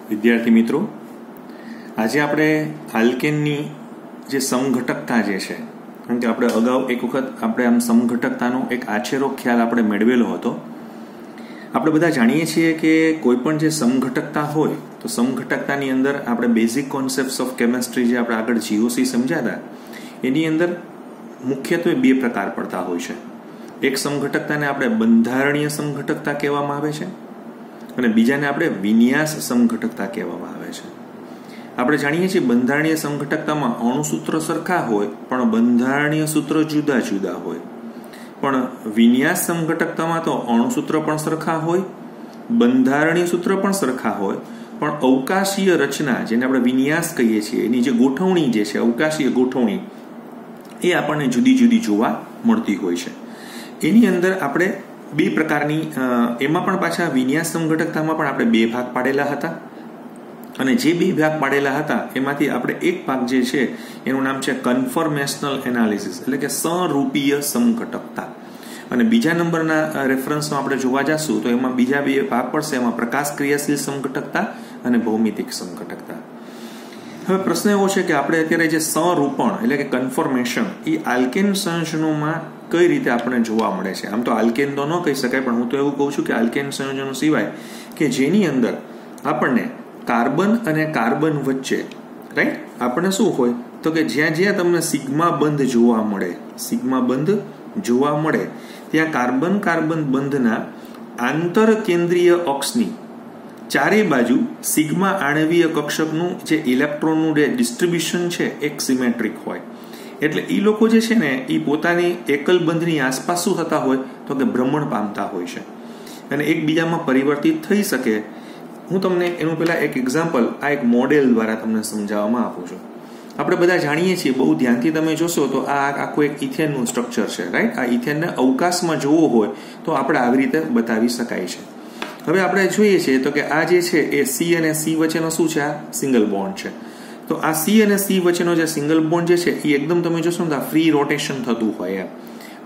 વિદ્યાર્થી મિત્રો, આજે આપણે આલ્કેનની જે સમઘટકતા જે છે, કારણ કે આપણે અગાઉ એક વખત આપણે આમ સમઘટકતાનો એક આછેરો ખ્યાલ આપણે મેળવેલો હતો. આપણે બધા જાણીએ છીએ કે કોઈ પણ જે સમઘટકતા હોય તો સમઘટકતાની અંદર આપણે બેઝિક કોન્સેપ્ટ્સ ઓફ કેમેસ્ટ્રી જે આપણે આગળ GOC સમજ્યા એની અંદર મુખ્યત્વે બે પ્રકાર પડતા હોય છે. એક સમઘટકતાને આપણે બંધારણીય સમઘટકતા કહેવામાં આવે છે અને બીજાને આપણે વિન્યાસ સમઘટકતા કહેવામાં આવે છે. આપણે જાણીએ છીએ બંધારણીય સમઘટકતામાં અણુસૂત્ર સરખા હોય પણ બંધારણીય સૂત્ર જુદા જુદા હોય, પણ વિન્યાસ સમઘટકતામાં તો અણુસૂત્ર પણ સરખા હોય, બંધારણીય સૂત્ર પણ સરખા હોય, પણ અવકાશીય રચના જેને આપણે વિન્યાસ કહીએ છીએ એની જે ગોઠવણી જે છે, અવકાશીય ગોઠવણી એ આપણને જુદી જુદી જોવા મળતી હોય છે. એની અંદર આપણે બે પ્રકારની, એમાં પણ પાછા વિન્યાસ સમઘટકતામાં પણ આપણે બે ભાગ પાડેલા હતા અને જે બે ભાગ પાડેલા હતા એમાંથી આપણે એક ભાગ જે છે એનું નામ છે કન્ફર્મેશનલ એનાલિસિસ, એટલે કે સરૂપીય સમઘટકતા, અને બીજા નંબરના રેફરન્સમાં આપણે જોવા જશું તો એમાં બીજા બે ભાગ પડશે, એમાં પ્રકાશ ક્રિયાશીલ સમઘટકતા અને ભૌમિતિક સમઘટકતા. હવે પ્રશ્ન એવો છે કે આપણે અત્યારે જે સરૂપણ એટલે કે કન્ફર્મેશન એ આલ્કેન સંયોજનોમાં કઈ રીતે આપણને જોવા મળે છે. આમ તો આલ્કેન તો ન કહી શકાય, પણ હું તો એવું કહું છું કે આલ્કેન સંયોજનો સિવાય કે જેની અંદર આપણને કાર્બન અને કાર્બન વચ્ચે રાઈટ આપણને શું હોય તો કે જ્યાં જ્યાં તમને સિગ્મા બંધ જોવા મળે, સિગ્મા બંધ જોવા મળે ત્યાં કાર્બન કાર્બન બંધના આંતર કેન્દ્રીય અક્ષની ચારે બાજુ સિગ્મા આણવીય કક્ષકનું જે ઇલેક્ટ્રોનનું જે ડિસ્ટ્રીબ્યુશન છે એક સિમેટ્રિક હોય. એટલે એ લોકો જે છે ને એ પોતાની એકલ બંધની આસપાસ શું થતા હોય તો કે ભ્રમણ પામતા હોય છે અને એકબીજામાં પરિવર્તિત થઈ શકે. હું તમને એનું પહેલા એક એક્ઝામ્પલ, આ એક મોડેલ દ્વારા તમને સમજાવવામાં આપું છું. આપણે બધા જાણીએ છીએ, બહુ ધ્યાનથી તમે જોશો તો આ આખું એક ઇથેનનું સ્ટ્રક્ચર છે, રાઈટ. આ ઇથેનને અવકાશમાં જોવો હોય તો આપણે આવી રીતે બતાવી શકાય છે. હવે આપણે જોઈએ છીએ તો કે આ જે છે એ C અને C વચ્ચેનો શું છે, આ સિંગલ બોન્ડ છે. તો આ C અને C વચ્ચેનો જે સિંગલ બોન્ડ જે છે એ એકદમ તમે જોશો ને ફ્રી રોટેશન થતું હોય એમ.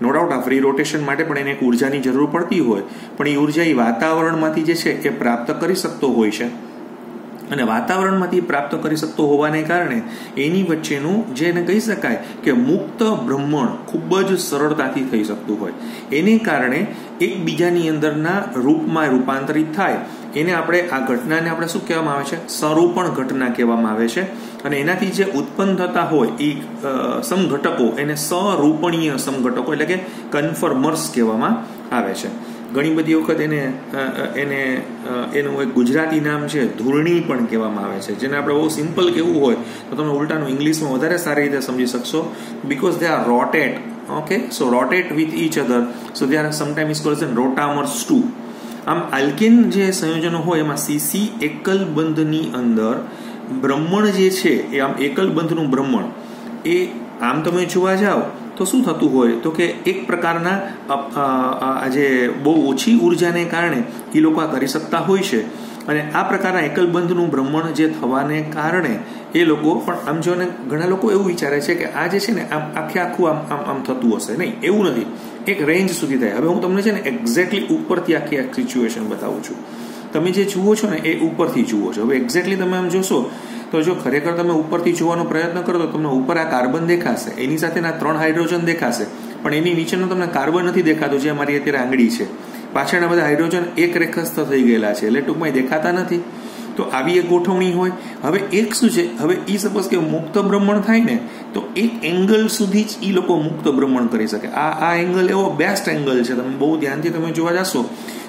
નો ડાઉટ આ ફ્રી રોટેશન માટે પણ એને એક ઉર્જાની જરૂર પડતી હોય, પણ એ ઉર્જા એ વાતાવરણમાંથી જે છે એ પ્રાપ્ત કરી શકતો હોય છે અને વાતાવરણમાંથી પ્રાપ્ત કરી શકતો હોવાને કારણે એની વચ્ચેનું જેને કહી શકાય કે મુક્ત ભ્રમણ ખૂબ જ સરળતાથી થઈ શકતું હોય. એને કારણે એકબીજાની અંદરના રૂપમાં રૂપાંતરિત થાય એને આપણે આ ઘટનાને આપણે શું કહેવામાં આવે છે, સરૂપણ ઘટના કહેવામાં આવે છે. અને એનાથી જે ઉત્પન્ન થતા હોય એ સમઘટકો એને સરૂપણીય સમઘટકો એટલે કે કન્ફર્મર્સ કહેવામાં આવે છે. ઘણી બધી વખત એનું એક ગુજરાતી નામ છે ધૂળણી પણ કહેવામાં આવે છે, જેને આપણે બહુ સિમ્પલ કહેવું હોય તો તમે ઉલટાનું ઇંગ્લિશમાં વધારે સારી રીતે સમજી શકશો. Because they are rotate, okay, so rotate with each other, so they are sometimes called as rotamers too. આમ આલ્કેન જે સંયોજનો હોય એમાં CC એકલ બંધની અંદર ભ્રમણ જે છે એ આમ એકલ બંધનું ભ્રમણ એ આમ તમે જોવા જાઓ તો શું થતું હોય તો કે એક પ્રકારના જે બહુ ઓછી ઉર્જાને કારણે એ લોકો આ કરી શકતા હોય છે. અને આ પ્રકારના એકલ બંધનું ભ્રમણ જે થવાને કારણે એ લોકો પણ આમ જો ને ઘણા લોકો એવું વિચારે છે કે આ જે છે ને આમ આખું આમ થતું હશે. નહીં, એવું નથી. એક રેન્જ સુધી થાય. હવે હું તમને છે ને એક્ઝેક્ટલી ઉપરથી આખી સિચ્યુએશન બતાવું છું. તમે જે જુઓ છો ને એ ઉપરથી જુઓ છો. હવે એક્ઝેક્ટલી તમે આમ જોશો તો જો ખરેખર તમે ઉપરથી જોવાનો પ્રયત્ન કરો તો તમને ઉપર આ કાર્બન દેખાશે, એની સાથેના 3 હાઇડ્રોજન દેખાશે, પણ એની નીચેનો તમને કાર્બન નથી દેખાતો જે અમારી અત્યારે આંગળી છે. પાછળના બધા હાઇડ્રોજન એક રેખસ્થ થઈ ગયેલા છે, એટલે ટૂંકમાં દેખાતા નથી. તો આવી એક ગોઠવણી હોય. હવે એક શું છે, હવે એ સપોઝ કે મુક્ત ભ્રમણ થાય ને તો એક એંગલ સુધી જ એ લોકો મુક્ત ભ્રમણ કરી શકે. આ એંગલ એવો બેસ્ટ એંગલ છે. તમે બહુ ધ્યાનથી તમે જોવા જશો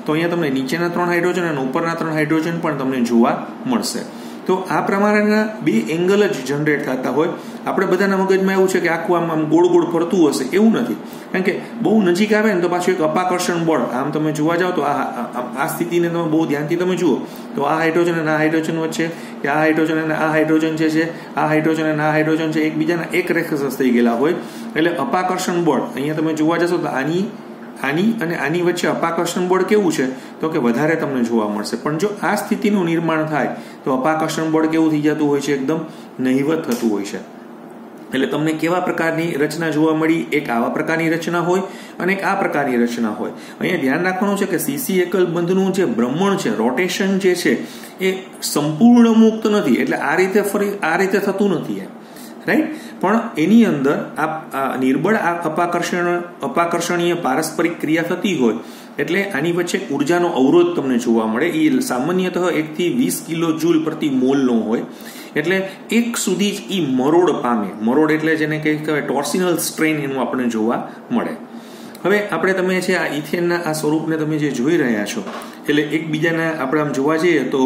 તો અહીંયા તમને નીચેના 3 હાઇડ્રોજન અને ઉપરના 3 હાઇડ્રોજન પણ તમને જોવા મળશે. તો આ પ્રમાણેના બે એંગલ જ જનરેટ થતા હોય. આપણે બધાના મગજમાં એવું છે કે આખું આમ ગોળ ગોળ ફરતું હશે, એવું નથી. કારણ કે બહુ નજીક આવે ને તો પાછું એક અપાકર્ષણ બળ, આમ તમે જોવા જાઓ તો આ સ્થિતિને તમે બહુ ધ્યાનથી તમે જુઓ તો આ હાઇડ્રોજન અને આ હાઇડ્રોજન વચ્ચે કે આ હાઇડ્રોજન અને આ હાઇડ્રોજન જે છે, આ હાઇડ્રોજન અને આ હાઇડ્રોજન છે એકબીજાના એક રેખસ્થ થઈ ગયેલા હોય. એટલે અપાકર્ષણ બળ અહીંયા તમે જોવા જશો તો આની અને આની વચ્ચે અપાકર્ષણ બળ કેવું છે તો કે વધારે તમને જોવા મળશે. પણ જો આ સ્થિતિનું નિર્માણ થાય તો અપાકર્ષણ બળ કેવું થઈ જતું હોય છે, એકદમ નહિવત થતું હોય છે. એટલે તમને કેવા પ્રકારની રચના જોવા મળી, એક આવા પ્રકારની રચના હોય અને એક આ પ્રકારની રચના હોય. અહીંયા ધ્યાન રાખવાનું છે કે સીસી એકલ બંધનું જે ભ્રમણ છે, રોટેશન જે છે એ સંપૂર્ણ મુક્ત નથી, એટલે આ રીતે થતું નથી એમ, રાઈટ. પણ એની અંદર આ નિર્બળ આ અપાકર્ષણીય પારસ્પરિક ક્રિયા થતી હોય એટલે આની વચ્ચે ઉર્જાનો અવરોધ તમને જોવા મળે. એ સામાન્યતઃ 1 થી 20 કિલો જૂલ પ્રતિ મોલનો હોય, એટલે 1 સુધી જ એ મરોડ પામે. મરોડ એટલે જેને કહેવાય ટોર્સિનલ સ્ટ્રેન એનું આપણને જોવા મળે. હવે આપણે તમે છે આ ઇથેનના આ સ્વરૂપને તમે જે જોઈ રહ્યા છો એટલે એકબીજાના આપણે આમ જોવા જઈએ તો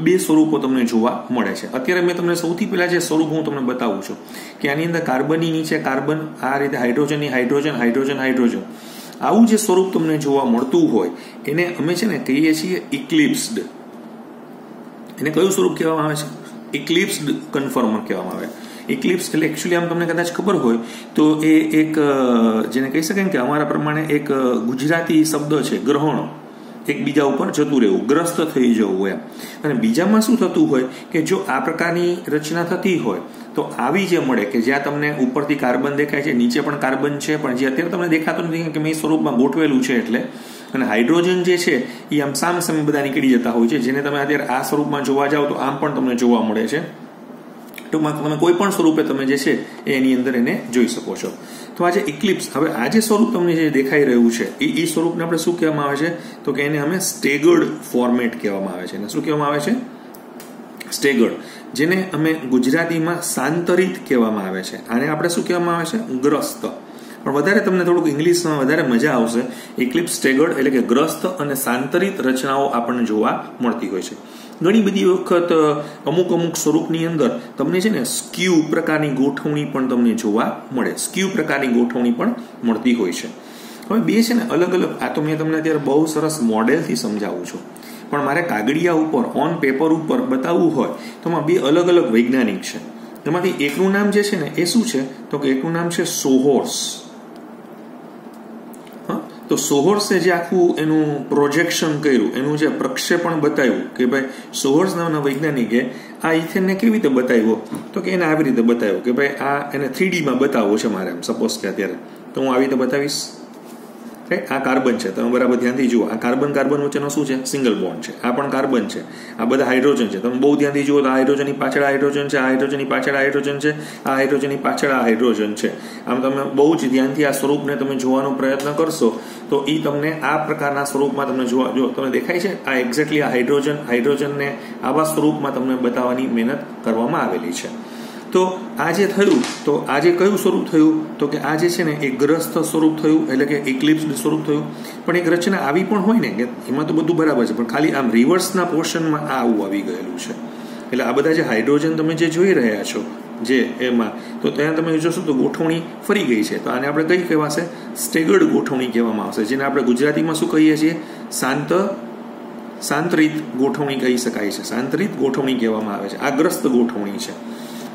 2 સ્વરૂપો તમને જોવા મળે છે. અત્યારે મેં તમને સૌથી પહેલા જે સ્વરૂપ હું તમને બતાવું છું કે આની અંદર કાર્બનની નીચે કાર્બન, આ રીતે હાઇડ્રોજનની હાઇડ્રોજન, હાઇડ્રોજન, હાઇડ્રોજન, આવું જે સ્વરૂપ તમને જોવા મળતું હોય એને અમે છે ને કહીએ છીએ ઇક્લિપ્સ્ડ. એને કયું સ્વરૂપ કહેવામાં આવે છે? ઇક્લિપ્સ્ડ કન્ફર્મર કહેવામાં આવે. ઇક્લિપ્સ એટલે એકચ્યુઅલી આમ તમને કદાચ ખબર હોય તો એ એક જેને કહી શકાય કે અમારા પ્રમાણે એક ગુજરાતી શબ્દ છે ગ્રહણ, એકબીજા ઉપર જતું રહેવું, ગ્રસ્ત થઈ જવું એમ. અને બીજામાં શું થતું હોય કે જો આ પ્રકારની રચના થતી હોય તો આવી જે મળે કે જ્યાં તમને ઉપરથી કાર્બન દેખાય છે, નીચે પણ કાર્બન છે, પણ જે અત્યારે તમને દેખાતું નથી કે મેં સ્વરૂપમાં ગોઠવેલું છે એટલે. અને હાઇડ્રોજન જે છે એ આમ સામે બધા નીકળી જતા હોય છે, જેને તમે અત્યારે આ સ્વરૂપમાં જોવા જાઓ તો આમ પણ તમને જોવા મળે છે. ટૂંકમાં તમે કોઈ પણ સ્વરૂપે તમે જે છે એની અંદર એને જોઈ શકો છો. તો આ જે ઇક્લિપ્સ, હવે આ જે સ્વરૂપ તમને જે દેખાઈ રહ્યું છે એ સ્વરૂપને આપણે શું કહેવામાં આવે છે તો કે એને અમે સ્ટેગર્ડ ફોર્મેટ કહેવામાં આવે છે. એને શું કહેવામાં આવે છે? સ્ટેગર્ડ, જેને અમે ગુજરાતીમાં સાંતરિત કહેવામાં આવે છે. આને આપણે શું કહેવામાં આવે છે? ગ્રસ્ત. પણ વધારે તમને થોડુંક ઇંગ્લિશમાં વધારે મજા આવશે. ઇક્લિપ્સ, સ્ટેગર્ડ એટલે કે ગ્રસ્ત અને સાંતરિત રચનાઓ આપણને જોવા મળતી હોય છે. ઘણી બધી વખત અમુક સ્વરૂપની અંદર તમને છે ને સ્ક્યુ પ્રકારની ગોઠવણી પણ તમને જોવા મળે. સ્ક્યુ પ્રકારની ગોઠવણી પણ મળતી હોય છે. હવે 2 છે ને અલગ અલગ, આ તો મેં તમને અત્યારે બહુ સરસ મોડેલથી સમજાવું છું, પણ મારે કાગળિયા ઉપર ઓન પેપર ઉપર બતાવવું હોય તો એમાં 2 અલગ અલગ વૈજ્ઞાનિક છે. એમાંથી એકનું નામ જે છે ને એ શું છે તો કે એકનું નામ છે સોહોર્સ. તો સોહોર્સે જે આખું એનું પ્રોજેક્શન કર્યું, એનું જે પ્રક્ષેપણ બતાવ્યું કે ભાઈ સોહોર્સ નામના વૈજ્ઞાનિકે આ ઇથેનને કેવી રીતે બતાવ્યો તો કે એને આવી રીતે બતાવ્યો કે ભાઈ આ એને 3D માં બતાવવો છે મારે, એમ સપોઝ કે અત્યારે તો હું આવી રીતે બતાવીશ. આ કાર્બન છે, તમે બરાબર ધ્યાનથી જુઓ. આ કાર્બન વચ્ચેનો શું છે? સિંગલ બોન્ડ છે. આ પણ કાર્બન છે. આ બધા હાઇડ્રોજન છે. તમે બહુ ધ્યાનથી જુઓ તો આ હાઇડ્રોજનની પાછળ હાઇડ્રોજન છે, આ હાઇડ્રોજનની પાછળ હાઇડ્રોજન છે, આ હાઇડ્રોજનની પાછળ આ હાઇડ્રોજન છે. આમ તમે બહુ જ ધ્યાનથી આ સ્વરૂપને તમે જોવાનો પ્રયત્ન કરશો તો એ તમને આ પ્રકારના સ્વરૂપમાં તમને જો તમને દેખાય છે આ એક્ઝેક્ટલી આ હાઇડ્રોજનને આવા સ્વરૂપમાં તમને બતાવવાની મહેનત કરવામાં આવેલી છે. તો આ જે થયું તો આ જે કયું સ્વરૂપ થયું તો કે આ જે છે ને એક ગ્રસ્ત સ્વરૂપ થયું, એટલે કે ઇક્લિપ્સ્ડ સ્વરૂપ થયું. પણ એક રચના આવી પણ હોય ને કે એમાં તો બધું બરાબર છે, પણ ખાલી આમ રિવર્સના પોર્શનમાં આ આવું આવી ગયેલું છે. એટલે આ બધા જે હાઇડ્રોજન તમે જે જોઈ રહ્યા છો જે એમાં, તો ત્યાં તમે જોશો તો ગોઠવણી ફરી ગઈ છે. તો આને આપણે કઈ કહેવાશે? સ્ટેગર્ડ ગોઠવણી કહેવામાં આવશે, જેને આપણે ગુજરાતીમાં શું કહીએ છીએ? સાંતરિત ગોઠવણી કહી શકાય છે. સાંતરિત ગોઠવણી કહેવામાં આવે છે. આ ગ્રસ્ત ગોઠવણી છે.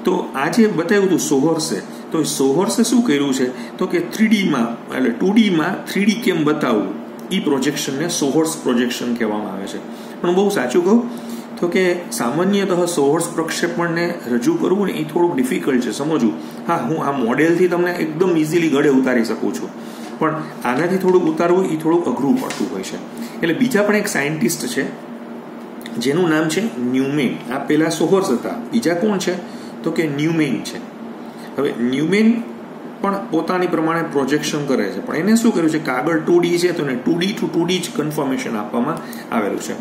તો આ જે બતાવ્યું હતું સોહોર્સે, તો સોહોર્સે શું કર્યું છે તો કે 3Dમાં એટલે 2Dમાં 3D કેમ બતાવવું એ પ્રોજેક્શનને સોહોર્સ પ્રોજેક્શન કહેવામાં આવે છે. પણ બહુ સાચું કહું તો કે સામાન્યતઃ સોહોર્સ પ્રક્ષેપણને રજૂ કરવું ને એ થોડુંક ડિફિકલ્ટ છે સમજવું. હા, હું આ મોડેલથી તમને એકદમ ઇઝીલી ગળે ઉતારી શકું છું, પણ આનાથી થોડુંક ઉતારવું એ થોડુંક અઘરું પડતું હોય છે. એટલે બીજા પણ એક સાયન્ટિસ્ટ છે જેનું નામ છે ન્યુમેન. આ પેલા સોહોર્સ હતા, બીજા કોણ છે તો કે ન્યુમેન છે. હવે ન્યુમેન પણ પોતાની પ્રમાણે પ્રોજેક્શન કરે છે, પણ એને શું કર્યું છે કાગળ 2D છે તો એને 2D to 2D જ કન્ફર્મેશન આપવામાં આવેલું છે.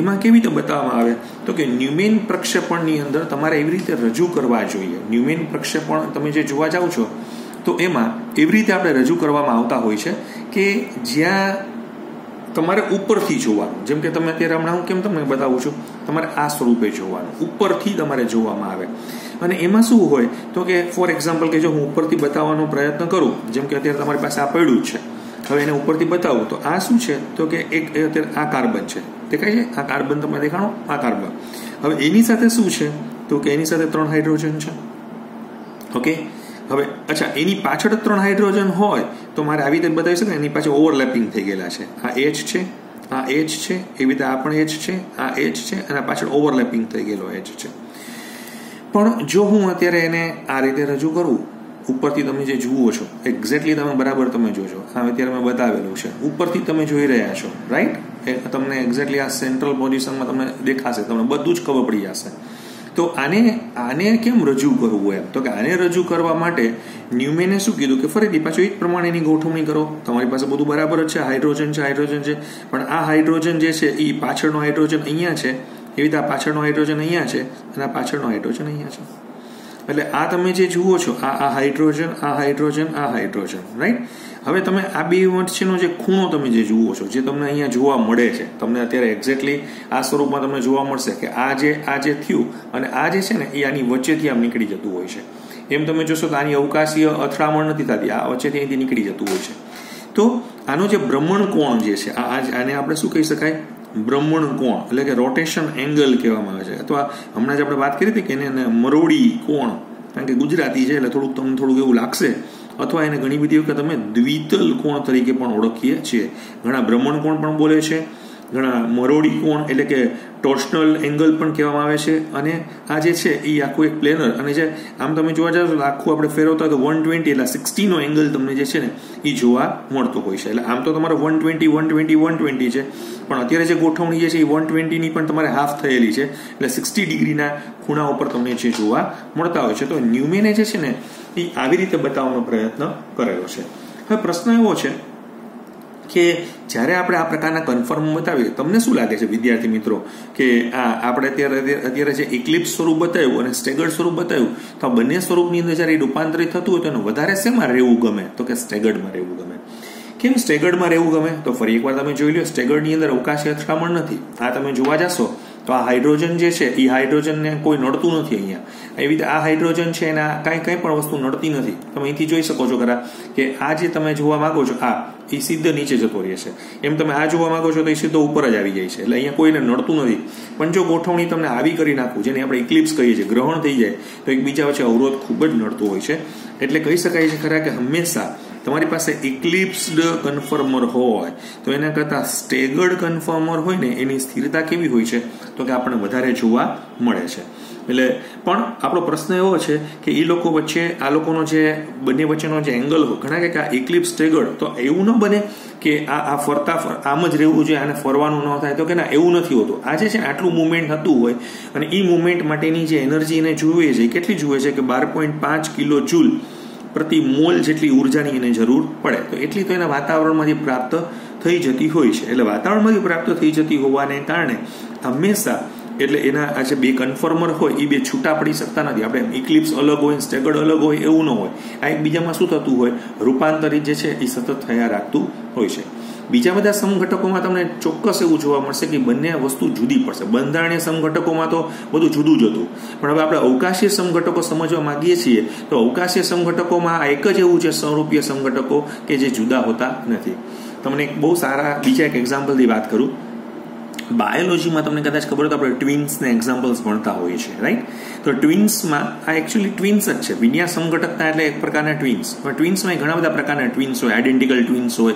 એમાં કેવી રીતે બતાવવામાં આવે તો કે ન્યુમેન પ્રક્ષેપણની અંદર તમારે એવી રીતે રજૂ કરવા જોઈએ. ન્યુમેન પ્રક્ષેપણ તમે જે જોવા જાઓ છો તો એમાં એવી રીતે આપણે રજૂ કરવામાં આવતા હોય છે કે જ્યાં તમારે ઉપરથી જોવાનું, જેમ કે તમે અત્યારે હમણાં હું કેમ તમને બતાવું છું, તમારે આ સ્વરૂપે જોવાનું, ઉપરથી તમારે જોવામાં આવે. અને એમાં શું હોય તો કે ફોર એક્ઝામ્પલ કે જો હું ઉપરથી બતાવવાનો પ્રયત્ન કરું, જેમ કે અત્યારે તમારી પાસે આ પડ્યું જ છે, હવે એને ઉપરથી બતાવું તો આ શું છે તો કે એક અત્યારે આ કાર્બન છે, દેખાય છે? આ કાર્બન તમને દેખાણો, આ કાર્બન. હવે એની સાથે શું છે તો કે એની સાથે 3 હાઇડ્રોજન છે. ઓકે, હવે અચ્છા એની પાછળ 3 હાઇડ્રોજન હોય તો મારે આવી રીતે બતાવી શકાય. એની પાછળ ઓવરલેપિંગ થઈ ગયેલા છે. આ H છે, આ H છે, એવી રીતે આ પણ H છે, આ H છે, અને પાછળ ઓવરલેપિંગ થઈ ગયેલો H છે. પણ જો હું અત્યારે એને આ રીતે રજૂ કરું, ઉપરથી તમે જે જુઓ છો એક્ઝેક્ટલી તમે બરાબર તમે જોજો, આ અત્યારે મેં બતાવેલું છે, ઉપરથી તમે જોઈ રહ્યા છો, રાઈટ? તમને એક્ઝેક્ટલી આ સેન્ટ્રલ પોઝિશનમાં તમને દેખાશે, તમને બધું જ ખબર પડી જશે. તો આને કેમ રજૂ કરવું એમ? તો કે આને રજૂ કરવા માટે ન્યુમેને શું કીધું કે ફરીથી પાછું એ જ પ્રમાણેની ગોઠવણી કરો. તમારી પાસે બધું બરાબર જ છે, હાઇડ્રોજન છે, પણ આ હાઇડ્રોજન જે છે એ પાછળનો હાઇડ્રોજન અહીંયા છે, એવી રીતે આ પાછળનો હાઇડ્રોજન અહીંયા છે અને આ પાછળનો હાઇડ્રોજન અહીંયા છે. એટલે આ તમે જે જુઓ છો આ હાઇડ્રોજન, રાઈટ? હવે તમે આ બે વચ્ચેનો જે ખૂણો તમે જે જુઓ છો, જે તમને અહીંયા જોવા મળે છે, તમને અત્યારે એક્ઝેક્ટલી આ સ્વરૂપમાં તમને જોવા મળશે કે આ જે થયું અને આ જે છે ને એ આની વચ્ચેથી આમ નીકળી જતું હોય છે. એમ તમે જોશો તો આની અવકાશીય અથડામણ નથી થતી, આ વચ્ચેથી અહીંથી નીકળી જતું હોય છે. તો આનો જે ભ્રમણ કોણ જે છે આને આપણે શું કહી શકાય? ભ્રમણ કોણ, એટલે કે રોટેશન એંગલ કહેવામાં આવે છે. અથવા હમણાં જ આપણે વાત કરી હતી કે એને મરોડી કોણ, કારણ કે ગુજરાતી છે એટલે તમને થોડુંક એવું લાગશે, અથવા એને ઘણી બધી વખત અમે દ્વિતલ કોણ તરીકે પણ ઓળખીએ છીએ. ઘણા ભ્રમણ કોણ પણ બોલે છે, ઘણા મરોડી કોણ એટલે કે ટોર્શનલ એંગલ પણ કહેવામાં આવે છે. અને આ જે છે એ આખું એક પ્લેનર, અને જે આમ તમે જોવા જાવ તો આખું આપણે ફેરવતા તો 120 એટલે 60નો એંગલ તમને જે છે ને એ જોવા મળતો હોય છે. એટલે આમ તો તમારો 120 છે, પણ અત્યારે જે ગોઠવણી જે છે એ 120ની પણ તમારે હાફ થયેલી છે, એટલે 60 ડિગ્રીના ખૂણા ઉપર તમને જે જોવા મળતા હોય છે. તો ન્યુમેને જે છે ને એ આવી રીતે બતાવવાનો પ્રયત્ન કરેલો છે. હવે પ્રશ્ન એવો છે કે જ્યારે આપણે આ પ્રકારના કન્ફર્મ બતાવીએ, તમને શું લાગે છે વિદ્યાર્થી મિત્રો કે આપણે અત્યારે જે ઇક્લિપ્સ સ્વરૂપ બતાવ્યું અને સ્ટેગર્ડ સ્વરૂપ બતાવ્યું, તો આ બંને સ્વરૂપની અંદર જ્યારે રૂપાંતરિત થતું હોય તો એને વધારે શેમાં રહેવું ગમે? તો કે સ્ટેગર્ડમાં રહેવું ગમે. કેમ સ્ટેગર્ડમાં રહેવું ગમે? તો ફરી એકવાર તમે જોઈ લો, સ્ટેગર્ડની અંદર અવકાશી અથડામણ નથી. આ તમે જોવા જશો તો આ હાઇડ્રોજન જે છે એ હાઇડ્રોજનને કોઈ નડતું નથી અહીંયા. એવી રીતે આ હાઇડ્રોજન છે એના કંઈ પણ વસ્તુ નડતી નથી. તમે અહીંથી જોઈ શકો છો ખરા કે આ જે તમે જોવા માંગો છો આ એ સીધો નીચે જતો રહે છે, એમ તમે આ જોવા માંગો છો તો એ સીધો ઉપર જ આવી જાય છે. એટલે અહીંયા કોઈને નડતું નથી. પણ જો ગોઠવણી તમને આવી કરી નાખવું, જેને આપણે ઇક્લિપ્સ કહીએ છીએ, ગ્રહણ થઈ જાય, તો એકબીજા વચ્ચે અવરોધ ખૂબ જ નડતો હોય છે. એટલે કહી શકાય છે ખરા કે હંમેશા તમારી પાસે ઇક્લિપ્સ્ડ કન્ફર્મર હોય તો એના કરતાં સ્ટેગર્ડ કન્ફર્મર હોય ને એની સ્થિરતા કેવી હોય છે? તો કે આપણને વધારે જોવા મળે છે. એટલે પણ આપણો પ્રશ્ન એવો છે કે એ લોકો વચ્ચે આ લોકોનો જે બંને વચ્ચેનો જે એંગલ હોય, ઘણા કે આ ઇક્લિપ્સ સ્ટેગર્ડ, તો એવું ન બને કે આ ફરતા આમ જ રહેવું જોઈએ, આને ફરવાનું ન થાય. તો કે ના, એવું નથી હોતું. આ જે છે ને આટલું મુવમેન્ટ થતું હોય અને એ મુવમેન્ટ માટેની જે એનર્જી એને જુએ છે, કેટલી જુએ છે કે 12.5 કિલો જૂલ પ્રતિ મોલ જેટલી ઉર્જાની એને જરૂર પડે. તો એટલી તો એના વાતાવરણમાંથી પ્રાપ્ત થઈ જતી હોય છે. એટલે વાતાવરણમાંથી પ્રાપ્ત થઈ જતી હોવાને કારણે હંમેશા એટલે એના આ જે બે કન્ફર્મર હોય એ બે છૂટા પડી શકતા નથી. આપણે ઇક્લિપ્સ અલગ હોય, સ્ટેગર્ડ અલગ હોય એવું ન હોય. આ એકબીજામાં શું થતું હોય? રૂપાંતરિત જે છે એ સતત થયા રાખતું હોય છે. બીજા બધા સમઘટકોમાં તમને ચોક્કસ એવું જોવા મળશે કે બંને વસ્તુ જુદી પડશે. બંધારણીય સમઘટકોમાં તો બધું જુદું જ હતું, પણ હવે આપણે અવકાશીય સમઘટકો સમજવા માંગીએ છીએ તો અવકાશીય સમઘટકોમાં આ એક જ એવું છે સ્વરૂપીય સમઘટકો કે જે જુદા હોતા નથી. તમને એક બહુ સારા બીજા એક એક્ઝામ્પલથી વાત કરું. બાયોલોજીમાં તમને કદાચ ખબર હોય તો આપણે ટ્વિન્સને એક્ઝામ્પલ્સ ભણતા હોઈએ છીએ, રાઈટ? તો ટ્વિન્સમાં આ એકચ્યુઅલી ટ્વિન્સ જ છે. વિન્યાસ સમઘટકતા એટલે એક પ્રકારના ટ્વિન્સ. પણ ટ્વિન્સમાં ઘણા બધા પ્રકારના ટ્વિન્સ હોય. આઈડેન્ટિકલ ટ્વિન્સ હોય,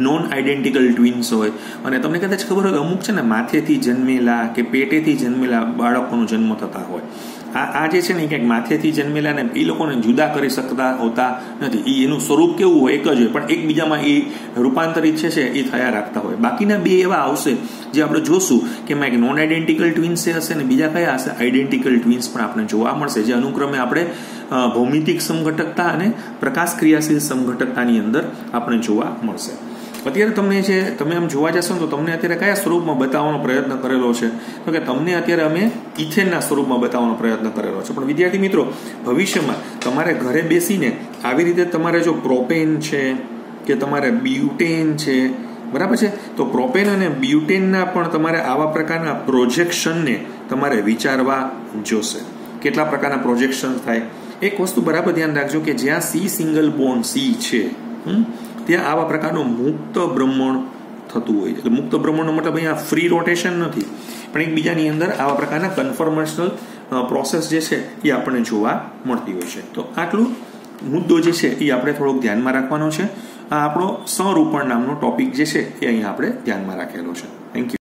નોન આઈડેન્ટિકલ ટ્વિન્સ હોય, અને તમને કદાચ ખબર હોય અમુક છે ને માથેથી જન્મેલા કે પેટેથી જન્મેલા બાળકોનો જન્મ થતા હોય. આ જે છે ને ક્યાંક માથેથી જન્મેલા ને એ લોકોને જુદા કરી શકતા હોતા નથી. એનું સ્વરૂપ કેવું હોય? એક જ હોય, પણ એકબીજામાં એ રૂપાંતરિત છે એ થયા રાખતા હોય. બાકીના બે એવા આવશે જે આપણે જોશું કે એમાં એક નોન આઈડેન્ટિકલ ટ્વિન્સ હશે ને બીજા કયા હશે? આઈડેન્ટિકલ ટ્વિન્સ પણ આપણે જોવા મળશે, જે અનુક્રમે આપણે ભૌમિતિક સમઘટકતા અને પ્રકાશ ક્રિયાશીલ સમઘટકતાની અંદર આપણે જોવા મળશે. અત્યારે તમે આમ જોવા જશો ને તો તમને અત્યારે કયા સ્વરૂપમાં બતાવવાનો પ્રયત્ન કરેલો છે? તો કે તમને અત્યારે અમે ઇથેનના સ્વરૂપમાં બતાવવાનો પ્રયત્ન કરેલો છે. પણ વિદ્યાર્થી મિત્રો, ભવિષ્યમાં તમારે ઘરે બેસીને આવી રીતે તમારે જો પ્રોપેન છે કે તમારે બ્યુટેન છે, બરાબર છે, તો પ્રોપેન અને બ્યુટેનના પણ તમારે આવા પ્રકારના પ્રોજેક્શનને તમારે વિચારવા જોશે. કેટલા પ્રકારના પ્રોજેક્શન થાય? એક વસ્તુ બરાબર ધ્યાન રાખજો કે જ્યાં સી સિંગલ બોન્ડ સી છે ત્યાં આવા પ્રકારનું મુક્ત ભ્રમણ થતું હોય છે. એટલે મુક્ત ભ્રમણનો મતલબ અહીંયા ફ્રી રોટેશન નથી, પણ એકબીજાની અંદર આવા પ્રકારના કન્ફર્મેશનલ પ્રોસેસ જે છે એ આપણને જોવા મળતી હોય છે. તો આટલું મુદ્દો જે છે એ આપણે થોડોક ધ્યાનમાં રાખવાનો છે. આ આપણો સંરૂપણ નામનો ટોપિક જે છે એ અહીંયા આપણે ધ્યાનમાં રાખેલો છે. Thank you.